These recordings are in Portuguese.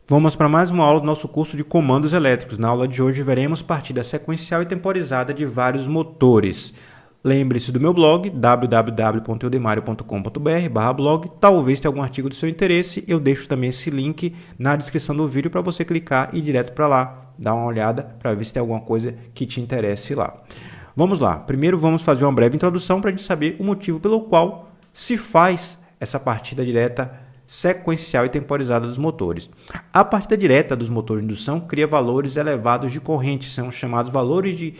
Vamos para mais uma aula do nosso curso de comandos elétricos. Na aula de hoje veremos partida sequencial e temporizada de vários motores. Lembre-se do meu blog, www.eudemario.com.br/blog. Talvez tenha algum artigo do seu interesse. Eu deixo também esse link na descrição do vídeo para você clicar e ir direto para lá. Dá uma olhada para ver se tem alguma coisa que te interesse lá. Vamos lá. Primeiro vamos fazer uma breve introdução para a gente saber o motivo pelo qual se faz essa partida direta sequencial e temporizada dos motores. A partida direta dos motores de indução cria valores elevados de corrente, são chamados valores de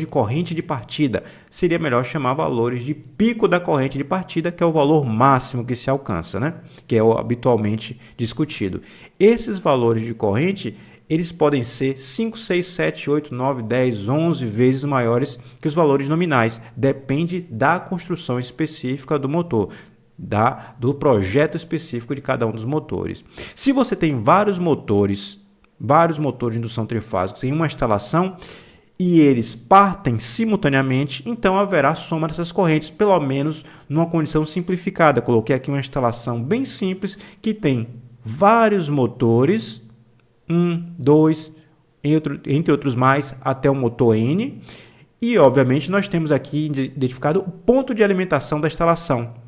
corrente de partida. Seria melhor chamar valores de pico da corrente de partida, que é o valor máximo que se alcança, né? Que é o habitualmente discutido. Esses valores de corrente, eles podem ser 5, 6, 7, 8, 9, 10, 11 vezes maiores que os valores nominais. Depende da construção específica do motor, do projeto específico de cada um dos motores. Se você tem vários motores de indução trifásicos em uma instalação e eles partem simultaneamente, então haverá soma dessas correntes, pelo menos numa condição simplificada. Coloquei aqui uma instalação bem simples que tem vários motores, 1, 2, entre outros mais, até o motor N, e obviamente nós temos aqui identificado o ponto de alimentação da instalação.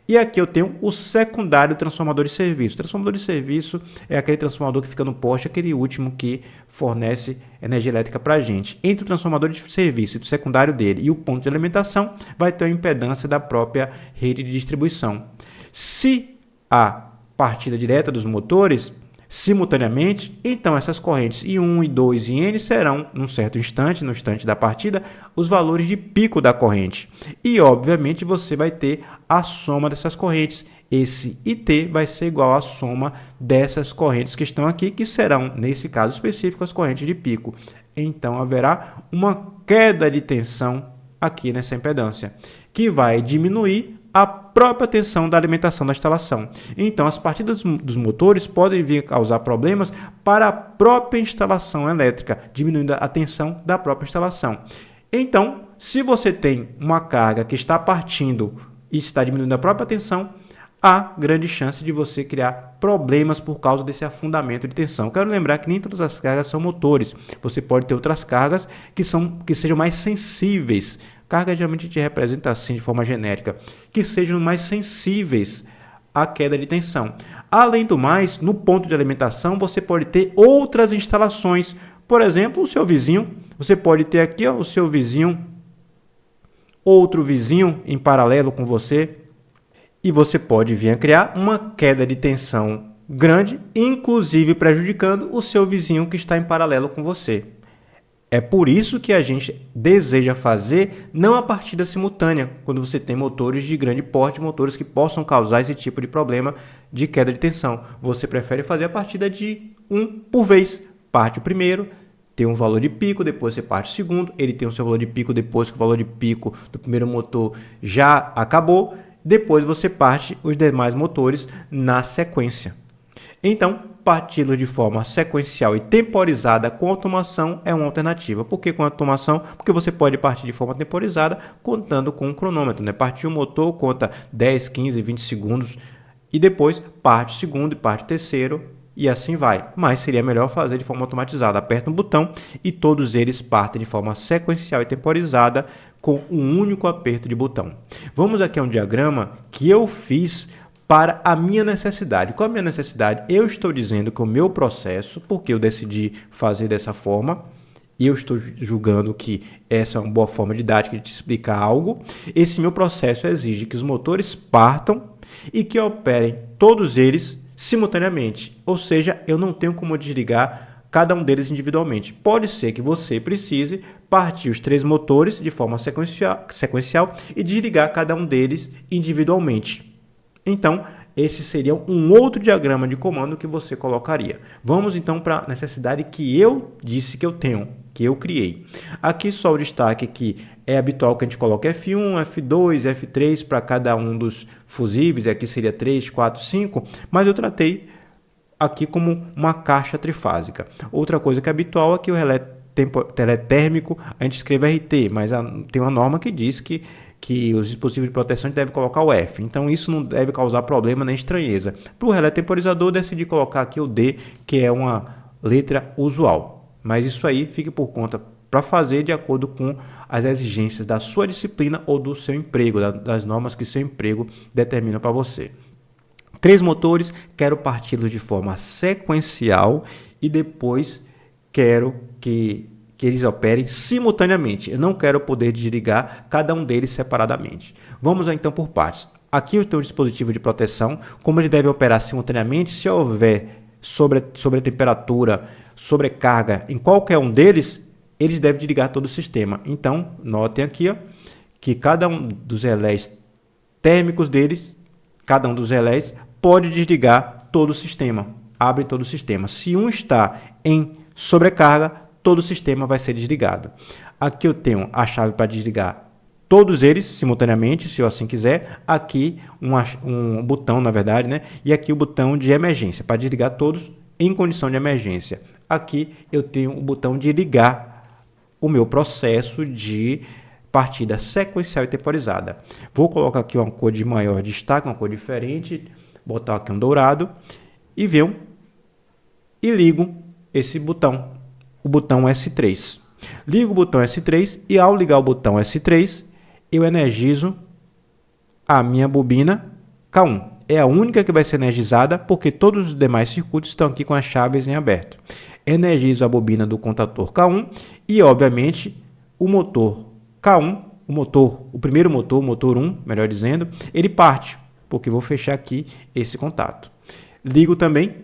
E aqui eu tenho o secundário transformador de serviço. O transformador de serviço é aquele transformador que fica no poste, aquele último que fornece energia elétrica para a gente. Entre o transformador de serviço e o secundário dele e o ponto de alimentação, vai ter a impedância da própria rede de distribuição. Se a partida direta dos motores simultaneamente, então essas correntes I1, I2 e N serão, num certo instante, no instante da partida, os valores de pico da corrente. E, obviamente, você vai ter a soma dessas correntes. Esse IT vai ser igual à soma dessas correntes que estão aqui, que serão, nesse caso específico, as correntes de pico. Então, haverá uma queda de tensão aqui nessa impedância, que vai diminuir a própria tensão da alimentação da instalação. Então, as partidas dos motores podem vir a causar problemas para a própria instalação elétrica, diminuindo a tensão da própria instalação. Então, se você tem uma carga que está partindo e está diminuindo a própria tensão, há grande chance de você criar problemas por causa desse afundamento de tensão. Quero lembrar que nem todas as cargas são motores. Você pode ter outras cargas que sejam mais sensíveis. Carga geralmente te representa assim de forma genérica, que sejam mais sensíveis à queda de tensão. Além do mais, no ponto de alimentação você pode ter outras instalações. Por exemplo, o seu vizinho. Você pode ter aqui o seu vizinho, outro vizinho em paralelo com você. E você pode vir a criar uma queda de tensão grande, inclusive prejudicando o seu vizinho que está em paralelo com você. É por isso que a gente deseja fazer não a partida simultânea, quando você tem motores de grande porte, motores que possam causar esse tipo de problema de queda de tensão. Você prefere fazer a partida de um por vez. Parte o primeiro, tem um valor de pico, depois você parte o segundo, ele tem o seu valor de pico depois que o valor de pico do primeiro motor já acabou, depois você parte os demais motores na sequência. Então, parti-los de forma sequencial e temporizada com automação é uma alternativa. Por que com automação? Porque você pode partir de forma temporizada contando com um cronômetro, né? Partir o motor, conta 10, 15, 20 segundos e depois parte o segundo e parte o terceiro e assim vai. Mas seria melhor fazer de forma automatizada. Aperta um botão e todos eles partem de forma sequencial e temporizada com um único aperto de botão. Vamos aqui a um diagrama que eu fiz para a minha necessidade. Qual a minha necessidade? Eu estou dizendo que o meu processo, porque eu decidi fazer dessa forma, e eu estou julgando que essa é uma boa forma didática de te explicar algo, esse meu processo exige que os motores partam e que operem todos eles simultaneamente. Ou seja, eu não tenho como desligar cada um deles individualmente. Pode ser que você precise partir os 3 motores de forma sequencial e desligar cada um deles individualmente. Então, esse seria um outro diagrama de comando que você colocaria. Vamos então para a necessidade que eu disse que eu tenho, que eu criei. Aqui só o destaque que é habitual que a gente coloque F1, F2, F3 para cada um dos fusíveis. Aqui seria 3, 4, 5, mas eu tratei aqui como uma caixa trifásica. Outra coisa que é habitual é que o relé teletérmico a gente escreve RT, mas tem uma norma que diz que que os dispositivos de proteção devem colocar o F. Então isso não deve causar problema nem estranheza. Para o relé temporizador, eu decidi colocar aqui o D, que é uma letra usual. Mas isso aí fique por conta para fazer de acordo com as exigências da sua disciplina ou do seu emprego, das normas que seu emprego determina para você. 3 motores, quero parti-los de forma sequencial e depois quero que eles operem simultaneamente. Eu não quero poder desligar cada um deles separadamente. Vamos então por partes. Aqui eu tenho o dispositivo de proteção, como ele deve operar simultaneamente. Se houver sobretemperatura, sobrecarga em qualquer um deles, eles devem desligar todo o sistema. Então, notem aqui que cada um dos relés térmicos deles, cada um dos relés pode desligar todo o sistema, abre todo o sistema. Se um está em sobrecarga, todo o sistema vai ser desligado. Aqui eu tenho a chave para desligar todos eles simultaneamente, se eu assim quiser. Aqui um botão, na verdade, né? E aqui o botão de emergência, para desligar todos em condição de emergência. Aqui eu tenho o botão de ligar o meu processo de partida sequencial e temporizada. Vou colocar aqui uma cor de maior destaque, uma cor diferente, botar aqui um dourado e venho e ligo esse botão. O botão S3. Ligo o botão S3 e ao ligar o botão S3, eu energizo a minha bobina K1. É a única que vai ser energizada porque todos os demais circuitos estão aqui com as chaves em aberto. Energizo a bobina do contator K1 e, obviamente, o motor K1, o primeiro motor, o motor 1, melhor dizendo, ele parte, porque vou fechar aqui esse contato. Ligo também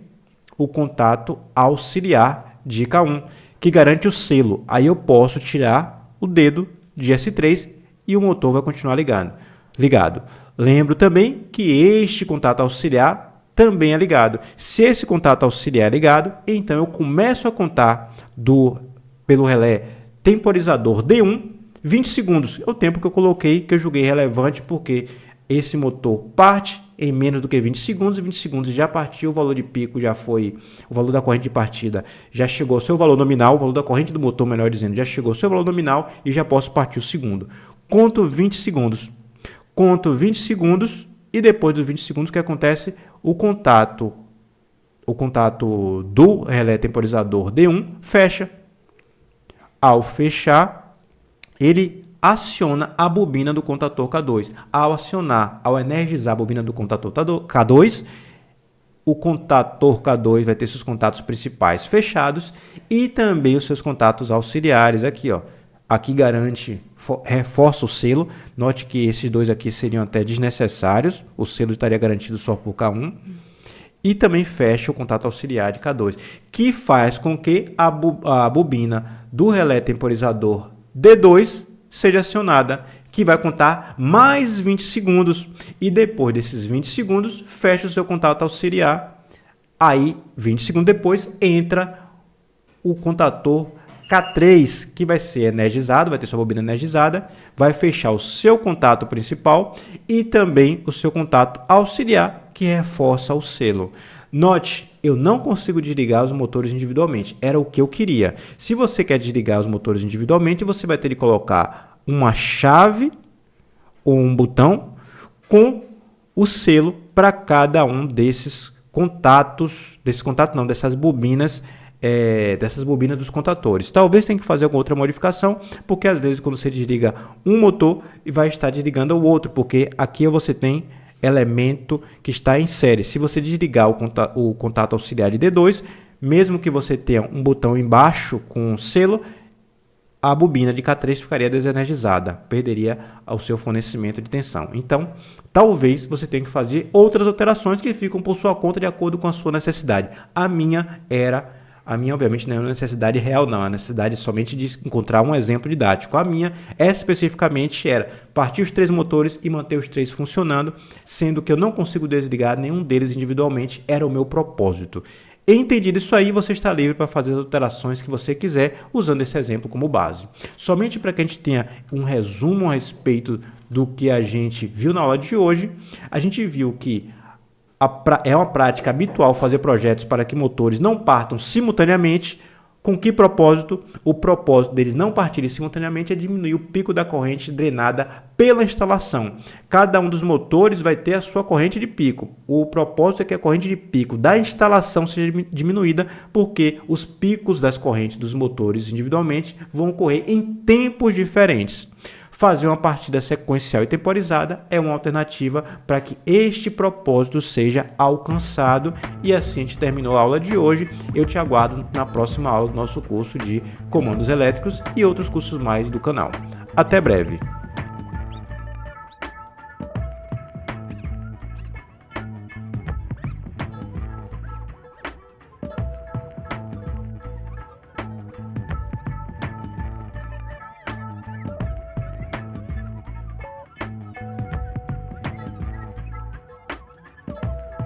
o contato auxiliar de K1, que garante o selo. Aí eu posso tirar o dedo de S3 e o motor vai continuar ligado. Lembro também que este contato auxiliar também é ligado. Se esse contato auxiliar é ligado, então eu começo a contar pelo relé temporizador D1, 20 segundos. É o tempo que eu coloquei, que eu julguei relevante, porque esse motor parte em menos do que 20 segundos, e 20 segundos já partiu, o valor de pico já foi, o valor da corrente de partida já chegou ao seu valor nominal, o valor da corrente do motor, melhor dizendo, já chegou ao seu valor nominal e já posso partir o segundo. Conto 20 segundos. Conto 20 segundos e depois dos 20 segundos, o que acontece? O contato do relé temporizador D1 fecha. Ao fechar, ele aciona a bobina do contator K2. Ao energizar a bobina do contator K2, o contator K2 vai ter seus contatos principais fechados e também os seus contatos auxiliares aqui, ó. Aqui garante, reforça o selo. Note que esses dois aqui seriam até desnecessários. O selo estaria garantido só por K1. E também fecha o contato auxiliar de K2, que faz com que a bobina do relé temporizador D2 seja acionada, que vai contar mais 20 segundos. E depois desses 20 segundos, fecha o seu contato auxiliar. Aí, 20 segundos depois, entra o contator K3, que vai ser energizado, vai ter sua bobina energizada, vai fechar o seu contato principal e também o seu contato auxiliar, que reforça o selo. Note, eu não consigo desligar os motores individualmente, era o que eu queria. Se você quer desligar os motores individualmente, você vai ter que colocar uma chave ou um botão com o selo para cada um desses contatos, dessas bobinas, dessas bobinas dos contatores. Talvez tenha que fazer alguma outra modificação, porque às vezes quando você desliga um motor, vai estar desligando o outro, porque aqui você tem elemento que está em série. Se você desligar o contato auxiliar de D2, mesmo que você tenha um botão embaixo com selo, a bobina de K3 ficaria desenergizada, perderia o seu fornecimento de tensão. Então, talvez você tenha que fazer outras alterações que ficam por sua conta de acordo com a sua necessidade. A minha, obviamente, não é uma necessidade real, não. A necessidade somente de encontrar um exemplo didático. A minha, especificamente, era partir os 3 motores e manter os 3 funcionando, sendo que eu não consigo desligar nenhum deles individualmente, era o meu propósito. Entendido isso aí, você está livre para fazer as alterações que você quiser, usando esse exemplo como base. Somente para que a gente tenha um resumo a respeito do que a gente viu na aula de hoje, a gente viu que é uma prática habitual fazer projetos para que motores não partam simultaneamente. Com que propósito? O propósito deles não partirem simultaneamente é diminuir o pico da corrente drenada pela instalação. Cada um dos motores vai ter a sua corrente de pico. O propósito é que a corrente de pico da instalação seja diminuída, porque os picos das correntes dos motores individualmente vão ocorrer em tempos diferentes. Fazer uma partida sequencial e temporizada é uma alternativa para que este propósito seja alcançado. E assim a gente terminou a aula de hoje. Eu te aguardo na próxima aula do nosso curso de comandos elétricos e outros cursos mais do canal. Até breve!